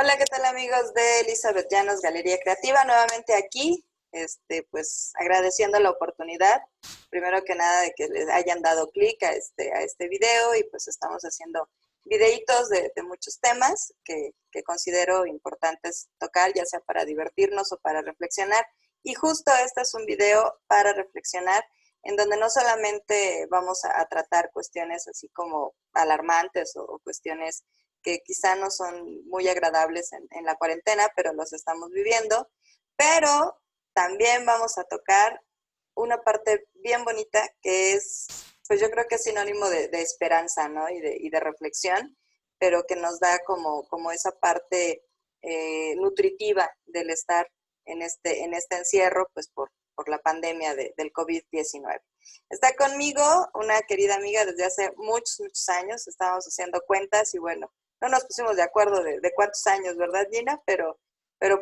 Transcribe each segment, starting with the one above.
Hola, ¿qué tal amigos de Elizabeth Llanos Galería Creativa? Nuevamente aquí, pues agradeciendo la oportunidad, primero que nada de que les hayan dado clic a este video y pues estamos haciendo videitos de muchos temas que considero importantes tocar, ya sea para divertirnos o para reflexionar. Y justo este es un video para reflexionar, en donde no solamente vamos a tratar cuestiones así como alarmantes o cuestiones que quizá no son muy agradables en la cuarentena, pero los estamos viviendo. Pero también vamos a tocar una parte bien bonita que es, pues yo creo que es sinónimo de esperanza, ¿no? Y de reflexión, pero que nos da como esa parte nutritiva del estar en este encierro, pues por la pandemia del COVID-19. Está conmigo una querida amiga desde hace muchos, muchos años. Estábamos haciendo cuentas y bueno, no nos pusimos de acuerdo de cuántos años, ¿verdad, Gina? Pero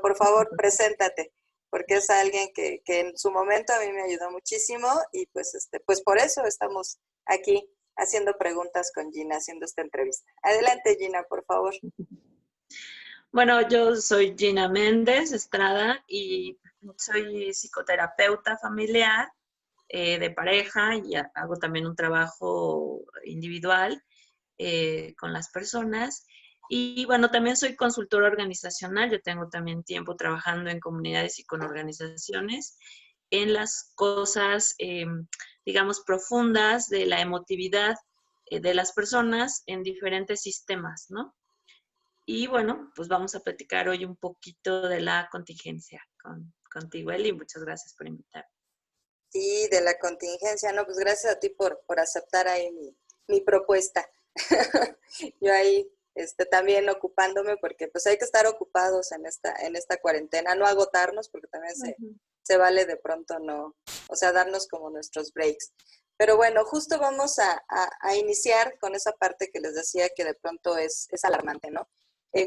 por favor, preséntate, porque es alguien que en su momento a mí me ayudó muchísimo y pues por eso estamos aquí haciendo preguntas con Gina, haciendo esta entrevista. Adelante, Gina, por favor. Bueno, yo soy Gina Méndez Estrada y soy psicoterapeuta familiar de pareja y hago también un trabajo individual con las personas. Y bueno, también soy consultora organizacional. Yo tengo también tiempo trabajando en comunidades y con organizaciones en las cosas, digamos, profundas de la emotividad de las personas en diferentes sistemas, ¿no? Y bueno, pues vamos a platicar hoy un poquito de la contingencia contigo, Eli. Muchas gracias por invitarme. Sí, de la contingencia, no, pues gracias a ti por aceptar ahí mi propuesta. Yo ahí también ocupándome porque pues hay que estar ocupados en esta cuarentena, no agotarnos porque también se vale de pronto no, o sea, darnos como nuestros breaks. Pero bueno, justo vamos a iniciar con esa parte que les decía que de pronto es alarmante, ¿no?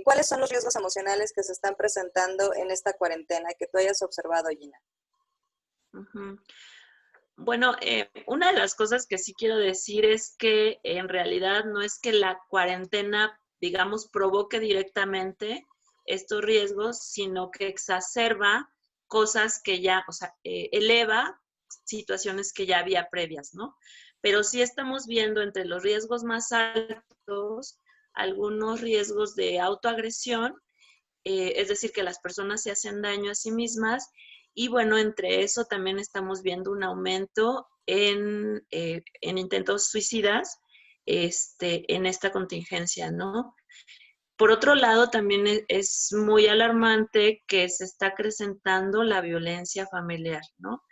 ¿Cuáles son los riesgos emocionales que se están presentando en esta cuarentena que tú hayas observado, Gina? Bueno, una de las cosas que sí quiero decir es que en realidad no es que la cuarentena, digamos, provoque directamente estos riesgos, sino que exacerba cosas que ya, o sea, eleva situaciones que ya había previas, ¿no? Pero sí estamos viendo entre los riesgos más altos algunos riesgos de autoagresión, es decir, que las personas se hacen daño a sí mismas. Y bueno, entre eso también estamos viendo un aumento en intentos suicidas en esta contingencia, ¿no? Por otro lado, también es muy alarmante que se está acrecentando la violencia familiar, ¿no?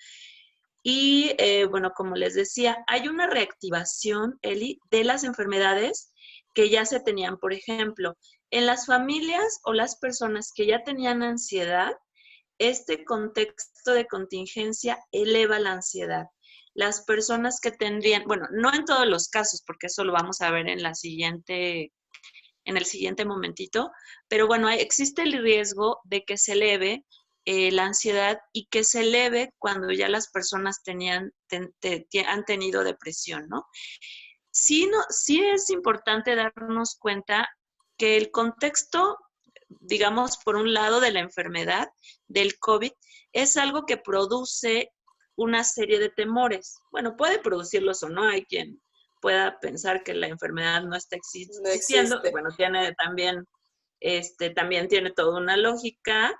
Y bueno, como les decía, hay una reactivación, Eli, de las enfermedades que ya se tenían. Por ejemplo, en las familias o las personas que ya tenían ansiedad, este contexto de contingencia eleva la ansiedad. Las personas que tendrían, bueno, no en todos los casos, porque eso lo vamos a ver en el siguiente momentito, pero bueno, existe el riesgo de que se eleve la ansiedad y que se eleve cuando ya las personas han tenido depresión, ¿no? Sí, no, sí es importante darnos cuenta que el contexto, digamos, por un lado de la enfermedad del COVID, es algo que produce una serie de temores. Bueno, puede producirlos o no, hay quien pueda pensar que la enfermedad no está No existiendo, existe. bueno, también tiene toda una lógica,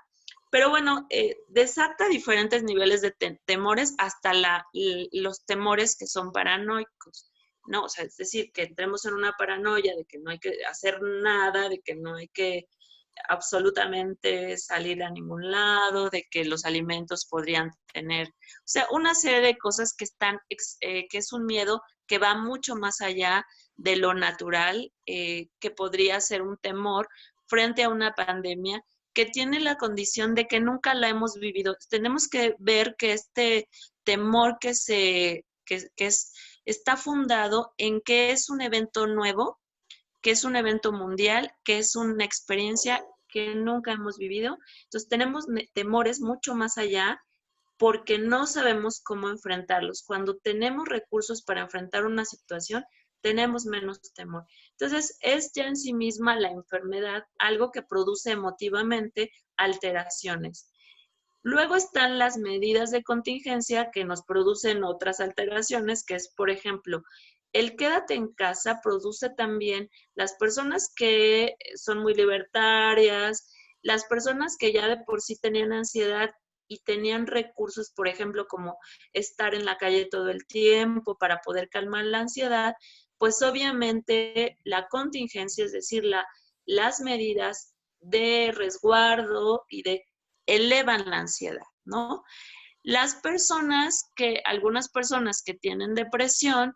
pero bueno, desata diferentes niveles de temores hasta los temores que son paranoicos, ¿no? O sea, es decir, que entremos en una paranoia de que no hay que hacer nada, de que no hay que absolutamente salir a ningún lado, de que los alimentos podrían tener, o sea, una serie de cosas que es un miedo que va mucho más allá de lo natural, que podría ser un temor frente a una pandemia que tiene la condición de que nunca la hemos vivido. Tenemos que ver que este temor está fundado en que es un evento nuevo, que es un evento mundial, que es una experiencia que nunca hemos vivido. Entonces tenemos temores mucho más allá porque no sabemos cómo enfrentarlos. Cuando tenemos recursos para enfrentar una situación, tenemos menos temor. Entonces, es ya en sí misma la enfermedad algo que produce emotivamente alteraciones. Luego están las medidas de contingencia que nos producen otras alteraciones, que es, por ejemplo, el quédate en casa produce también las personas que son muy libertarias, las personas que ya de por sí tenían ansiedad y tenían recursos, por ejemplo, como estar en la calle todo el tiempo para poder calmar la ansiedad, pues obviamente la contingencia, es decir, las medidas de resguardo y de elevan la ansiedad, ¿no? Algunas personas que tienen depresión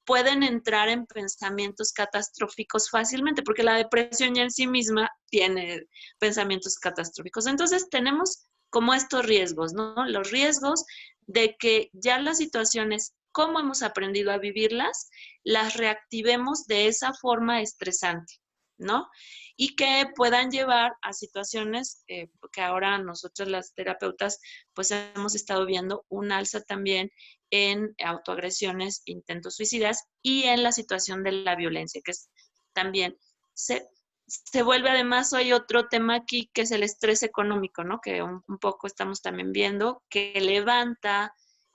pueden entrar en pensamientos catastróficos fácilmente, porque la depresión ya en sí misma tiene pensamientos catastróficos. Entonces tenemos como estos riesgos, ¿no? Los riesgos de que ya las situaciones, como hemos aprendido a vivirlas, las reactivemos de esa forma estresante, ¿no? Y que puedan llevar a situaciones que ahora nosotros las terapeutas pues hemos estado viendo un alza también en autoagresiones, intentos suicidas y en la situación de la violencia, que es también se vuelve además hoy otro tema aquí que es el estrés económico, ¿no? Que un poco estamos también viendo que levanta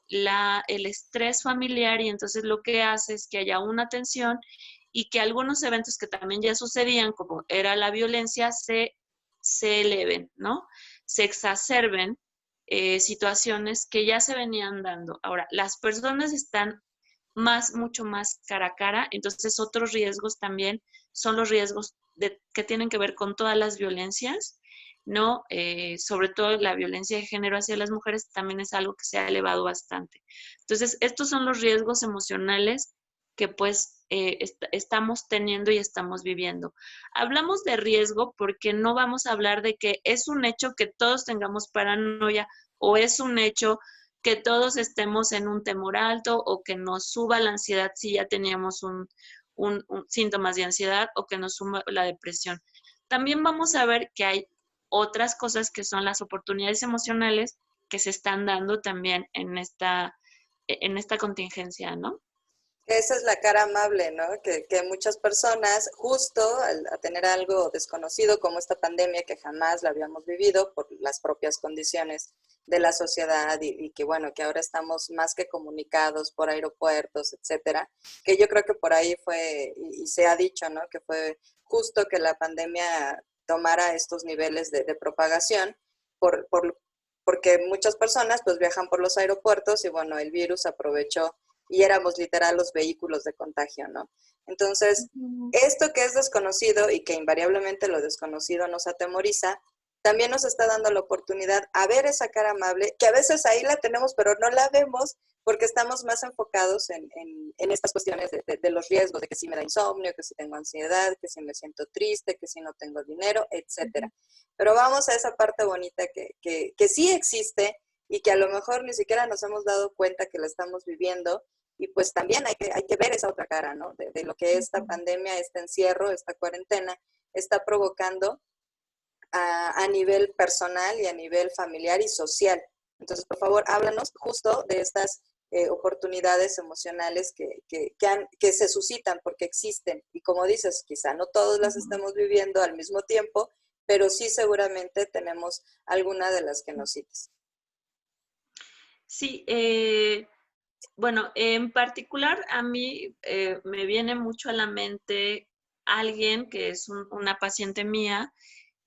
el estrés familiar y entonces lo que hace es que haya una tensión y que algunos eventos que también ya sucedían, como era la violencia, se eleven, ¿no? Se exacerben situaciones que ya se venían dando. Ahora, las personas están mucho más cara a cara, entonces otros riesgos también son los riesgos que tienen que ver con todas las violencias, ¿no? Sobre todo la violencia de género hacia las mujeres también es algo que se ha elevado bastante. Entonces, estos son los riesgos emocionales que pues estamos teniendo y estamos viviendo. Hablamos de riesgo porque no vamos a hablar de que es un hecho que todos tengamos paranoia o es un hecho que todos estemos en un temor alto o que nos suba la ansiedad si ya teníamos síntomas de ansiedad o que nos suba la depresión. También vamos a ver que hay otras cosas que son las oportunidades emocionales que se están dando también en esta contingencia, ¿no? Esa es la cara amable, ¿no? Que muchas personas, justo a tener algo desconocido como esta pandemia que jamás la habíamos vivido por las propias condiciones de la sociedad y que bueno, que ahora estamos más que comunicados por aeropuertos, etcétera, que yo creo que por ahí fue, y se ha dicho, ¿no? Que fue justo que la pandemia tomara estos niveles de propagación porque muchas personas pues viajan por los aeropuertos y bueno, el virus aprovechó y éramos literal los vehículos de contagio, ¿no? Entonces, esto que es desconocido y que invariablemente lo desconocido nos atemoriza, también nos está dando la oportunidad a ver esa cara amable, que a veces ahí la tenemos, pero no la vemos porque estamos más enfocados en estas cuestiones de los riesgos, de que si me da insomnio, que si tengo ansiedad, que si me siento triste, que si no tengo dinero, etcétera. Pero vamos a esa parte bonita que sí existe y que a lo mejor ni siquiera nos hemos dado cuenta que la estamos viviendo. Y pues también hay que ver esa otra cara, ¿no? De lo que esta pandemia, este encierro, esta cuarentena está provocando a nivel personal y a nivel familiar y social. Entonces, por favor, háblanos justo de estas oportunidades emocionales que se suscitan porque existen. Y como dices, quizá no todos las estemos viviendo al mismo tiempo, pero sí seguramente tenemos alguna de las que nos cites. Sí, bueno, en particular a mí me viene mucho a la mente alguien que es una paciente mía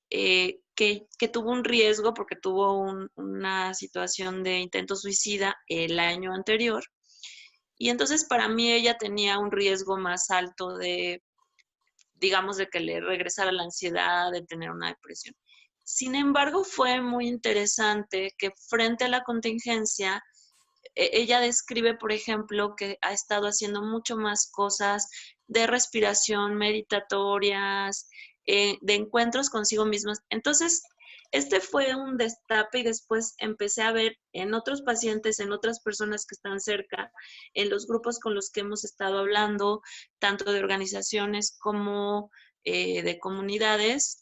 que tuvo un riesgo porque tuvo una situación de intento suicida el año anterior. Y entonces para mí ella tenía un riesgo más alto de, digamos, de que le regresara la ansiedad, de tener una depresión. Sin embargo, fue muy interesante que frente a la contingencia, ella describe, por ejemplo, que ha estado haciendo mucho más cosas de respiración, meditatorias, de encuentros consigo mismas. Entonces, este fue un destape y después empecé a ver en otros pacientes, en otras personas que están cerca, en los grupos con los que hemos estado hablando, tanto de organizaciones como de comunidades,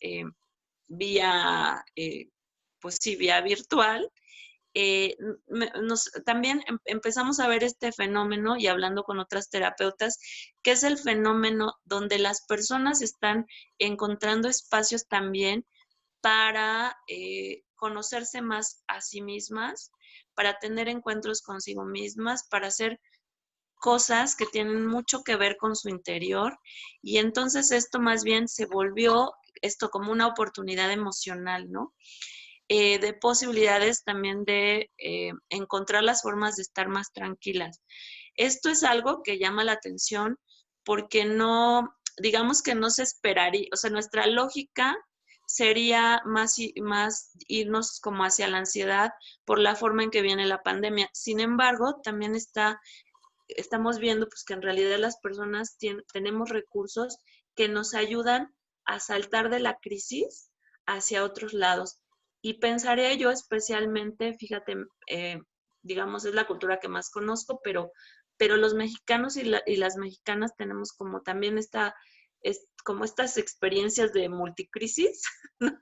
vía, pues sí, vía virtual, también empezamos a ver este fenómeno y hablando con otras terapeutas, que es el fenómeno donde las personas están encontrando espacios también para conocerse más a sí mismas, para tener encuentros consigo mismas, para hacer cosas que tienen mucho que ver con su interior y entonces esto más bien se volvió esto como una oportunidad emocional, ¿no? De posibilidades también de encontrar las formas de estar más tranquilas. Esto es algo que llama la atención porque no, digamos que no se esperaría, o sea, nuestra lógica sería más irnos como hacia la ansiedad por la forma en que viene la pandemia. Sin embargo, también estamos viendo pues que en realidad las personas tenemos recursos que nos ayudan a saltar de la crisis hacia otros lados. Y pensaría yo especialmente, fíjate, digamos, es la cultura que más conozco, pero los mexicanos y las mexicanas tenemos como también como estas experiencias de multicrisis, ¿no?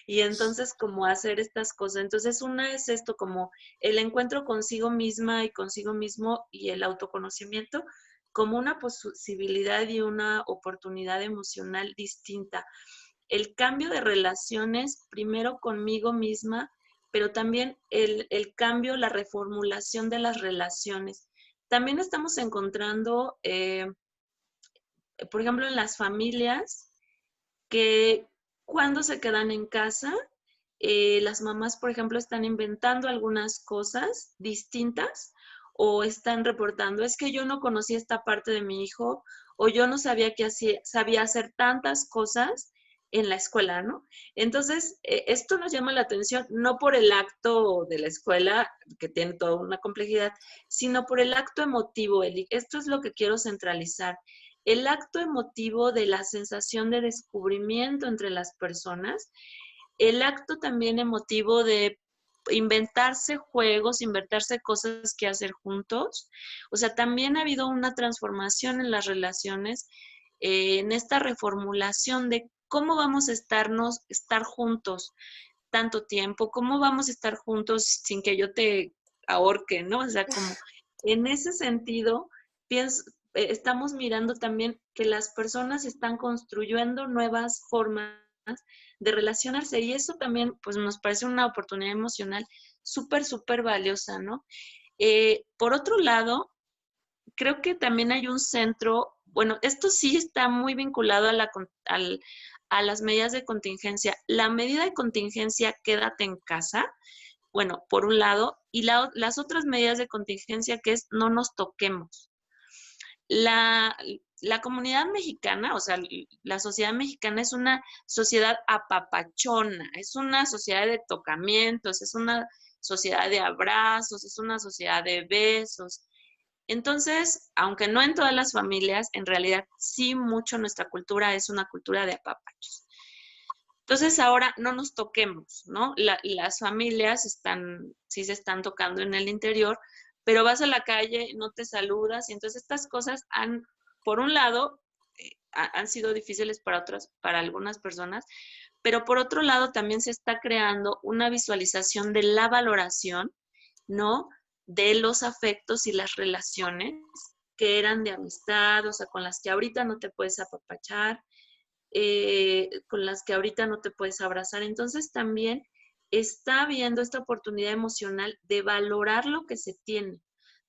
Y entonces como hacer estas cosas. Entonces una es esto, como el encuentro consigo misma y consigo mismo y el autoconocimiento como una posibilidad y una oportunidad emocional distinta. El cambio de relaciones, primero conmigo misma, pero también el cambio, la reformulación de las relaciones. También estamos encontrando, por ejemplo, en las familias, que cuando se quedan en casa, las mamás, por ejemplo, están inventando algunas cosas distintas o están reportando, es que yo no conocía esta parte de mi hijo o yo no sabía que sabía hacer tantas cosas en la escuela, ¿no? Entonces, esto nos llama la atención no por el acto de la escuela, que tiene toda una complejidad, sino por el acto emotivo, Eli. Esto es lo que quiero centralizar. El acto emotivo de la sensación de descubrimiento entre las personas, el acto también emotivo de inventarse juegos, inventarse cosas que hacer juntos. O sea, también ha habido una transformación en las relaciones, en esta reformulación de cómo vamos a estar juntos tanto tiempo, cómo vamos a estar juntos sin que yo te ahorque, ¿no? O sea, como en ese sentido, estamos mirando también que las personas están construyendo nuevas formas de relacionarse y eso también pues nos parece una oportunidad emocional súper, súper valiosa, ¿no? Por otro lado, creo que también hay un centro, bueno, esto sí está muy vinculado a las medidas de contingencia. La medida de contingencia, quédate en casa, bueno, por un lado, y las otras medidas de contingencia que es no nos toquemos. La, la comunidad mexicana, o sea, la sociedad mexicana es una sociedad apapachona, es una sociedad de tocamientos, es una sociedad de abrazos, es una sociedad de besos. Entonces, aunque no en todas las familias, en realidad sí mucho nuestra cultura es una cultura de apapachos. Entonces ahora no nos toquemos, ¿no? Las familias sí se están tocando en el interior, pero vas a la calle, no te saludas, y entonces estas cosas por un lado, han sido difíciles para algunas personas, pero por otro lado también se está creando una visualización de la valoración, ¿no? De los afectos y las relaciones que eran de amistad, o sea, con las que ahorita no te puedes apapachar, con las que ahorita no te puedes abrazar. Entonces también está habiendo esta oportunidad emocional de valorar lo que se tiene.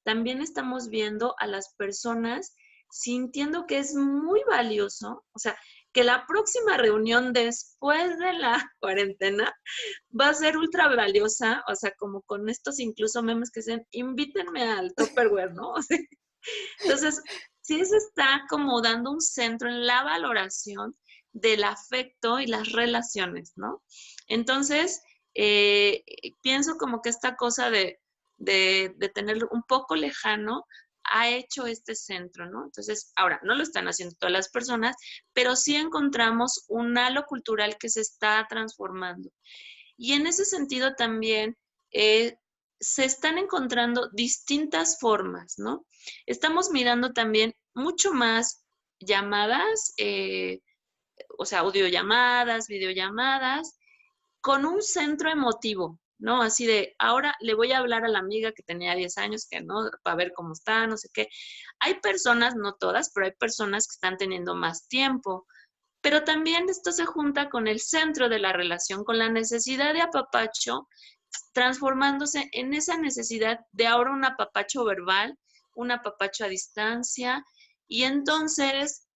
También estamos viendo a las personas sintiendo que es muy valioso, o sea, que la próxima reunión después de la cuarentena va a ser ultra valiosa, o sea, como con estos incluso memes que dicen, invítenme al Tupperware, ¿no? O sea, entonces, sí se está como dando un centro en la valoración del afecto y las relaciones, ¿no? Entonces, pienso como que esta cosa de tenerlo un poco lejano ha hecho este centro, ¿no? Entonces, ahora, no lo están haciendo todas las personas, pero sí encontramos un halo cultural que se está transformando. Y en ese sentido también se están encontrando distintas formas, ¿no? Estamos mirando también mucho más llamadas, o sea, audiollamadas, videollamadas, con un centro emotivo, ¿no? Así de, ahora le voy a hablar a la amiga que tenía 10 años, que no, para ver cómo está, no sé qué. Hay personas, no todas, pero hay personas que están teniendo más tiempo. Pero también esto se junta con el centro de la relación, con la necesidad de apapacho, transformándose en esa necesidad de ahora un apapacho verbal, un apapacho a distancia, y entonces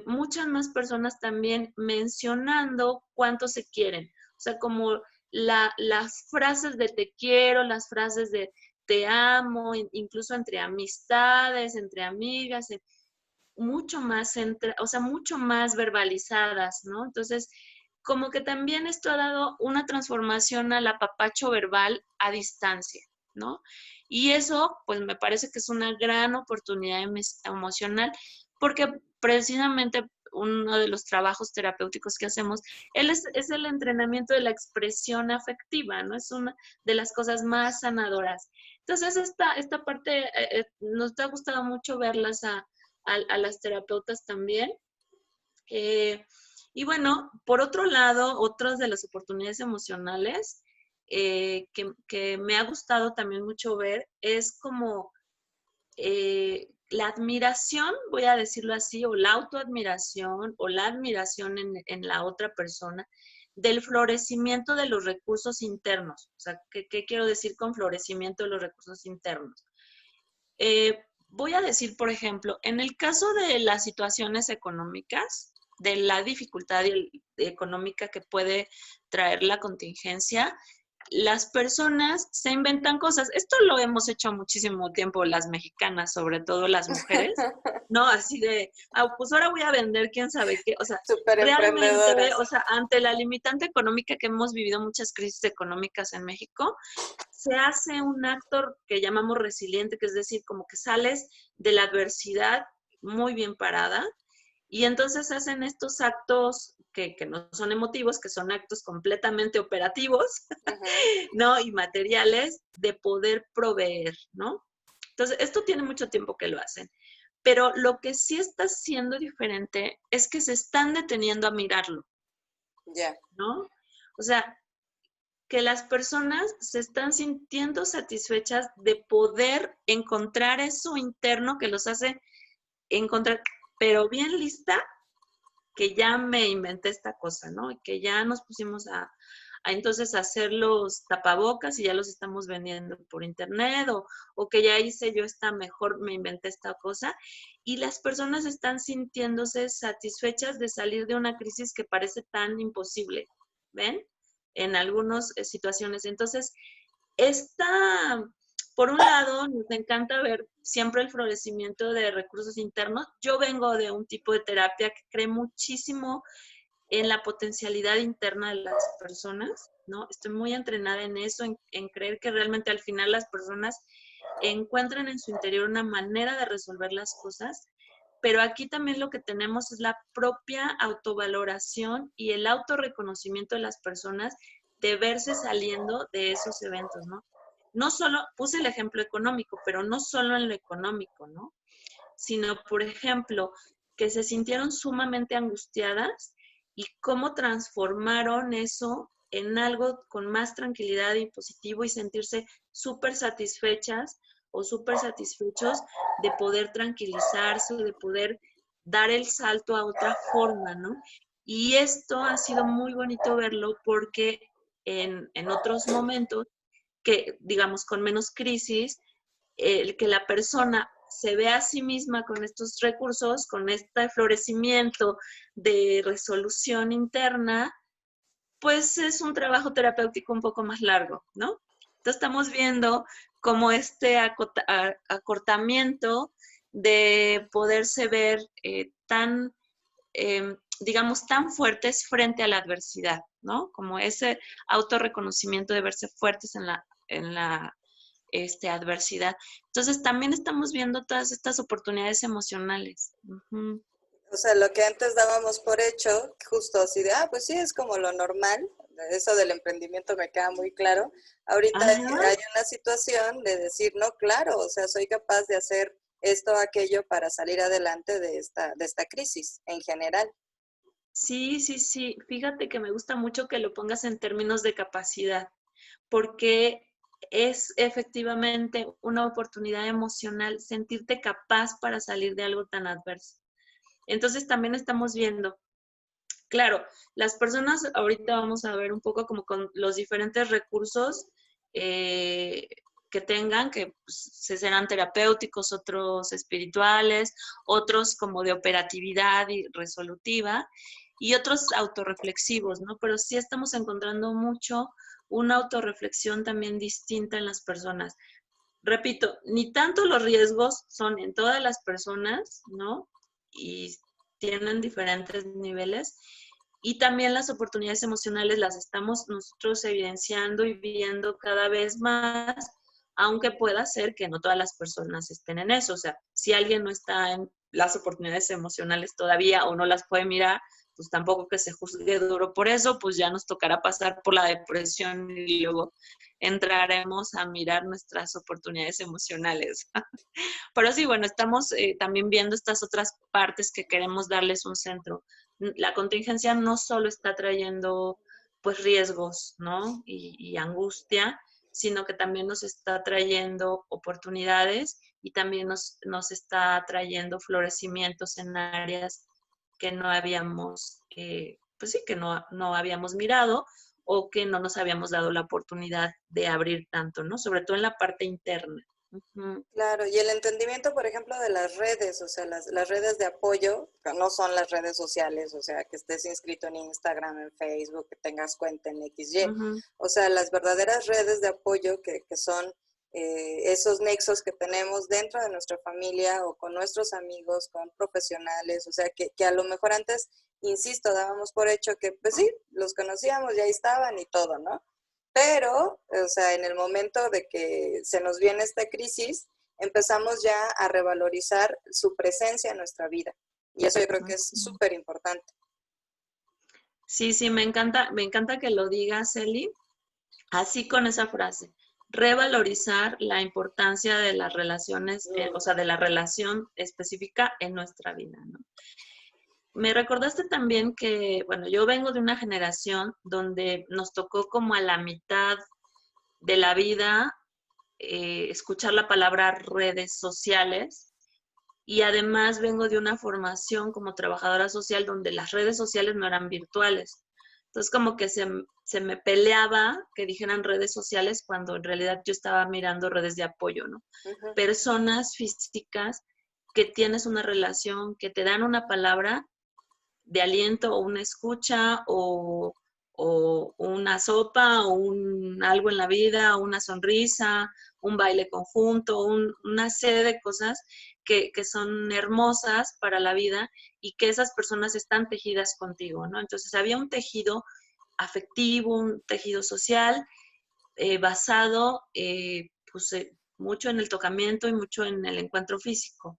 muchas más personas también mencionando cuánto se quieren. O sea, como las frases de te quiero, las frases de te amo, incluso entre amistades, entre amigas, mucho más, o sea, mucho más verbalizadas, ¿no? Entonces, como que también esto ha dado una transformación al apapacho verbal a distancia, ¿no? Y eso, pues me parece que es una gran oportunidad emocional, porque precisamente uno de los trabajos terapéuticos que hacemos es el entrenamiento de la expresión afectiva, ¿no? Es una de las cosas más sanadoras. Entonces, esta parte nos ha gustado mucho verlas a las terapeutas también. Y bueno, por otro lado, otras de las oportunidades emocionales que me ha gustado también mucho ver es como la admiración, voy a decirlo así, o la autoadmiración o la admiración en la otra persona del florecimiento de los recursos internos. O sea, ¿qué quiero decir con florecimiento de los recursos internos? Voy a decir, por ejemplo, en el caso de las situaciones económicas, de la dificultad económica que puede traer la contingencia, las personas se inventan cosas. Esto lo hemos hecho muchísimo tiempo las mexicanas, sobre todo las mujeres, ¿no? Así de, pues ahora voy a vender quién sabe qué. O sea, Súper realmente, emprendedoras. o sea, ante la limitante económica que hemos vivido muchas crisis económicas en México, se hace un acto que llamamos resiliente, que es decir, como que sales de la adversidad muy bien parada y entonces hacen estos actos que no son emotivos, que son actos completamente operativos, ¿no? Y materiales de poder proveer, ¿no? Entonces, esto tiene mucho tiempo que lo hacen. Pero lo que sí está siendo diferente es que se están deteniendo a mirarlo, ¿no? O sea, que las personas se están sintiendo satisfechas de poder encontrar eso interno que los hace encontrar, pero bien lista, que ya me inventé esta cosa, ¿no? Y que ya nos pusimos a entonces hacer los tapabocas y ya los estamos vendiendo por internet, o que ya hice yo esta mejor, me inventé esta cosa, y las personas están sintiéndose satisfechas de salir de una crisis que parece tan imposible, ¿ven? En algunas situaciones. Entonces, por un lado, nos encanta ver siempre el florecimiento de recursos internos. Yo vengo de un tipo de terapia que cree muchísimo en la potencialidad interna de las personas, ¿no? Estoy muy entrenada en eso, en creer que realmente al final las personas encuentran en su interior una manera de resolver las cosas, pero aquí también lo que tenemos es la propia autovaloración y el autorreconocimiento de las personas de verse saliendo de esos eventos, ¿no? No solo, puse el ejemplo económico, pero no solo en lo económico, ¿no? Sino, por ejemplo, que se sintieron sumamente angustiadas y cómo transformaron eso en algo con más tranquilidad y positivo y sentirse súper satisfechas o súper satisfechos de poder tranquilizarse, de poder dar el salto a otra forma, ¿no? Y esto ha sido muy bonito verlo porque en otros momentos, que digamos con menos crisis, el que la persona se ve a sí misma con estos recursos, con este florecimiento de resolución interna, pues es un trabajo terapéutico un poco más largo, ¿no? Entonces estamos viendo cómo este acortamiento de poderse ver tan, digamos, tan fuertes frente a la adversidad, ¿no? Como ese autorreconocimiento de verse fuertes en la adversidad. Entonces también estamos viendo todas estas oportunidades emocionales. Uh-huh. O sea, lo que antes dábamos por hecho, justo así de, pues sí, es como lo normal, eso del emprendimiento me queda muy claro. Ahorita hay una situación de decir, no, claro, o sea, soy capaz de hacer esto o aquello para salir adelante de esta crisis en general. Sí. Fíjate que me gusta mucho que lo pongas en términos de capacidad, porque es efectivamente una oportunidad emocional sentirte capaz para salir de algo tan adverso. Entonces también estamos viendo, claro, las personas ahorita vamos a ver un poco como con los diferentes recursos que tengan, que pues, serán terapéuticos, otros espirituales, otros como de operatividad y resolutiva, y otros autorreflexivos, ¿no? Pero sí estamos encontrando mucho una autorreflexión también distinta en las personas. Repito, ni tanto los riesgos son en todas las personas, ¿no? Y tienen diferentes niveles. Y también las oportunidades emocionales las estamos nosotros evidenciando y viendo cada vez más, aunque pueda ser que no todas las personas estén en eso. O sea, si alguien no está en las oportunidades emocionales todavía o no las puede mirar, pues tampoco que se juzgue duro por eso, pues ya nos tocará pasar por la depresión y luego entraremos a mirar nuestras oportunidades emocionales. Pero sí, bueno, estamos también viendo estas otras partes que queremos darles un centro. La contingencia no solo está trayendo pues riesgos, ¿no? Y angustia, sino que también nos está trayendo oportunidades y también nos está trayendo florecimientos en áreas que no habíamos, pues sí, que no habíamos mirado o que no nos habíamos dado la oportunidad de abrir tanto, ¿no? Sobre todo en la parte interna. Uh-huh. Claro, y el entendimiento, por ejemplo, de las redes, o sea, las redes de apoyo, que no son las redes sociales, o sea, que estés inscrito en Instagram, en Facebook, que tengas cuenta en XY, Uh-huh. o sea, las verdaderas redes de apoyo que son esos nexos que tenemos dentro de nuestra familia o con nuestros amigos, con profesionales, o sea, que a lo mejor antes, insisto, dábamos por hecho que, pues sí, los conocíamos, ya estaban y todo, ¿no? Pero, o sea, en el momento de que se nos viene esta crisis, empezamos ya a revalorizar su presencia en nuestra vida. Y eso yo creo que es súper importante. Sí, sí, me encanta que lo digas, Eli, así con esa frase. Revalorizar la importancia de las relaciones, o sea, de la relación específica en nuestra vida, ¿no? Me recordaste también que, bueno, yo vengo de una generación donde nos tocó como a la mitad de la vida escuchar la palabra redes sociales y además vengo de una formación como trabajadora social donde las redes sociales no eran virtuales. Entonces como que se me peleaba que dijeran redes sociales cuando en realidad yo estaba mirando redes de apoyo, ¿no? Uh-huh. Personas físicas que tienes una relación, que te dan una palabra de aliento o una escucha o una sopa o algo en la vida, o una sonrisa, un baile conjunto, una serie de cosas que son hermosas para la vida y que esas personas están tejidas contigo, ¿no? Entonces había un tejido afectivo, un tejido social basado pues, mucho en el tocamiento y mucho en el encuentro físico.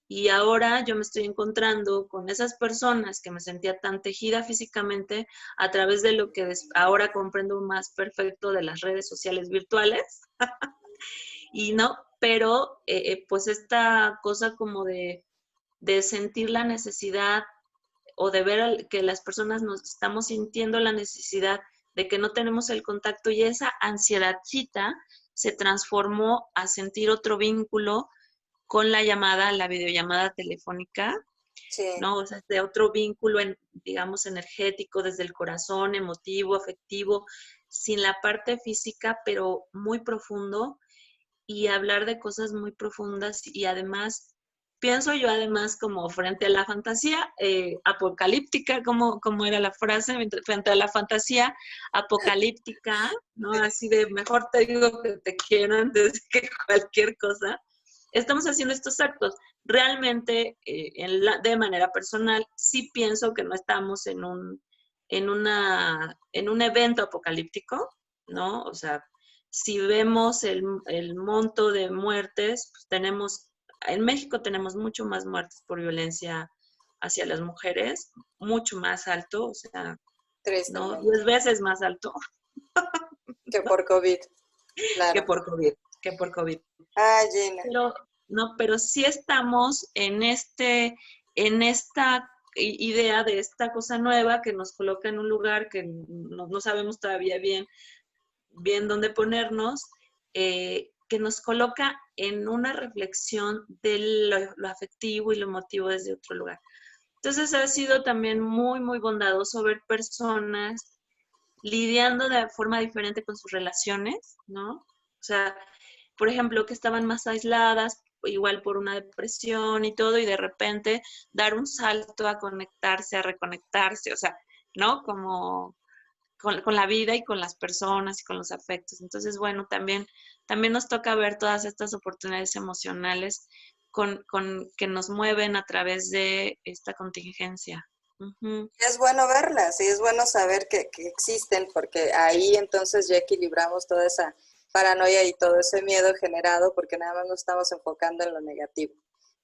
Y ahora yo me estoy encontrando con esas personas que me sentía tan tejida físicamente a través de lo que ahora comprendo más perfecto de las redes sociales virtuales. Y no, pero pues esta cosa como de sentir la necesidad o de ver que las personas nos estamos sintiendo la necesidad de que no tenemos el contacto y esa ansiedadcita se transformó a sentir otro vínculo con la llamada, la videollamada telefónica, Sí. ¿no? O sea, de otro vínculo, digamos, energético, desde el corazón, emotivo, afectivo, sin la parte física, pero muy profundo, y hablar de cosas muy profundas y además, pienso yo además como frente a la fantasía apocalíptica, como era la frase, frente a la fantasía apocalíptica, ¿no? Así de mejor te digo que te quiero antes que cualquier cosa. Estamos haciendo estos actos. Realmente, de manera personal, sí pienso que no estamos en un evento apocalíptico, ¿no? O sea, si vemos el monto de muertes, pues en México tenemos mucho más muertes por violencia hacia las mujeres, mucho más alto, o sea, ¿no? Tristemente. 10 veces más alto Que por COVID, que claro. por COVID, que por COVID. Ah, Gina. Pero, no, pero sí estamos en esta idea de esta cosa nueva que nos coloca en un lugar que no sabemos todavía bien bien dónde ponernos, que nos coloca en una reflexión de lo afectivo y lo emotivo desde otro lugar. Entonces ha sido también muy, muy bondadoso ver personas lidiando de forma diferente con sus relaciones, ¿no? O sea, por ejemplo, que estaban más aisladas, igual por una depresión y todo, y de repente dar un salto a conectarse, a reconectarse, o sea, ¿no? Como con la vida y con las personas y con los afectos. Entonces, bueno, también nos toca ver todas estas oportunidades emocionales que nos mueven a través de esta contingencia. Uh-huh. Es bueno verlas y es bueno saber que existen, porque ahí entonces ya equilibramos toda esa paranoia y todo ese miedo generado, porque nada más nos estamos enfocando en lo negativo.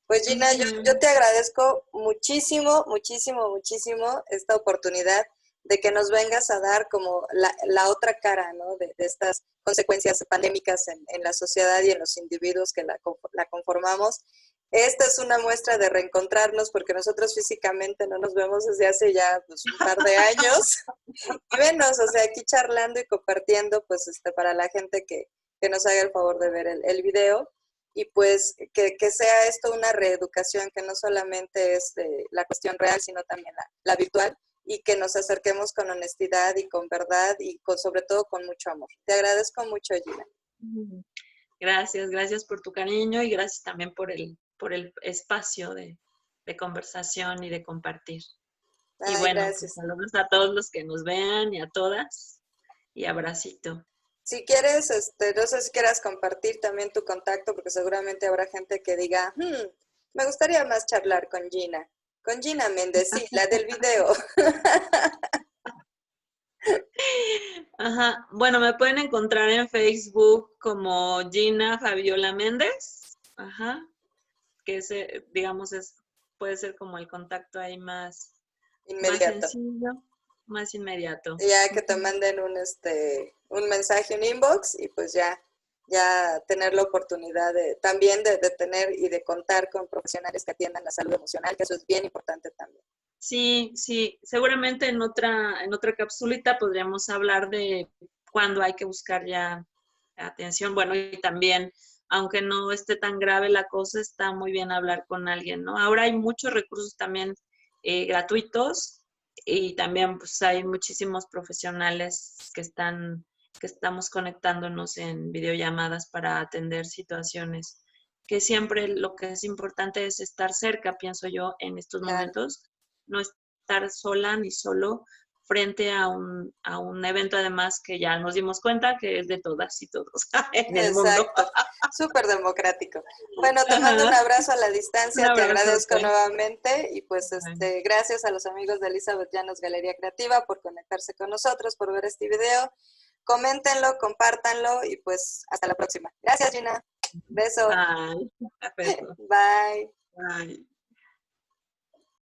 Pues Gina, yo te agradezco muchísimo, muchísimo, muchísimo esta oportunidad de que nos vengas a dar como la otra cara, ¿no? De estas consecuencias pandémicas en la sociedad y en los individuos que la conformamos. Esta es una muestra de reencontrarnos, porque nosotros físicamente no nos vemos desde hace ya pues, un par de años. Y venos, o sea, aquí charlando y compartiendo, pues para la gente que nos haga el favor de ver el video. Y pues que sea esto una reeducación, que no solamente es la cuestión real, sino también la virtual, y que nos acerquemos con honestidad y con verdad y sobre todo con mucho amor. Te agradezco mucho, Gina. Gracias, gracias por tu cariño y gracias también por el espacio de conversación y de compartir. Ay, y bueno, gracias. Pues saludos a todos los que nos vean y a todas, y abracito. Si quieres, no sé si quieras compartir también tu contacto, porque seguramente habrá gente que diga, me gustaría más charlar con Gina Méndez, sí, la del video. Ajá, bueno, me pueden encontrar en Facebook como Gina Fabiola Méndez, ajá, que ese, digamos, puede ser como el contacto ahí más Inmediato. sencillo, más inmediato. Ya que te manden un mensaje, un inbox, y pues ya tener la oportunidad también de tener y de contar con profesionales que atiendan la salud emocional, que eso es bien importante también. Sí, seguramente en otra capsulita podríamos hablar de cuándo hay que buscar ya atención. Bueno, y también, aunque no esté tan grave la cosa, está muy bien hablar con alguien, ¿no? Ahora hay muchos recursos también gratuitos, y también pues hay muchísimos profesionales que estamos conectándonos en videollamadas para atender situaciones, que siempre lo que es importante es estar cerca, pienso yo, en estos Claro. momentos, no estar sola ni solo frente a un evento, además, que ya nos dimos cuenta que es de todas y todos en el mundo. Exacto, súper democrático. Bueno, te mando un abrazo a la distancia, te agradezco nuevamente, y pues gracias a los amigos de Elizabeth Llanos Galería Creativa por conectarse con nosotros, por ver este video. Coméntenlo, compártanlo y pues hasta la próxima. Gracias, Gina. Beso. Bye. Beso. Bye. Bye.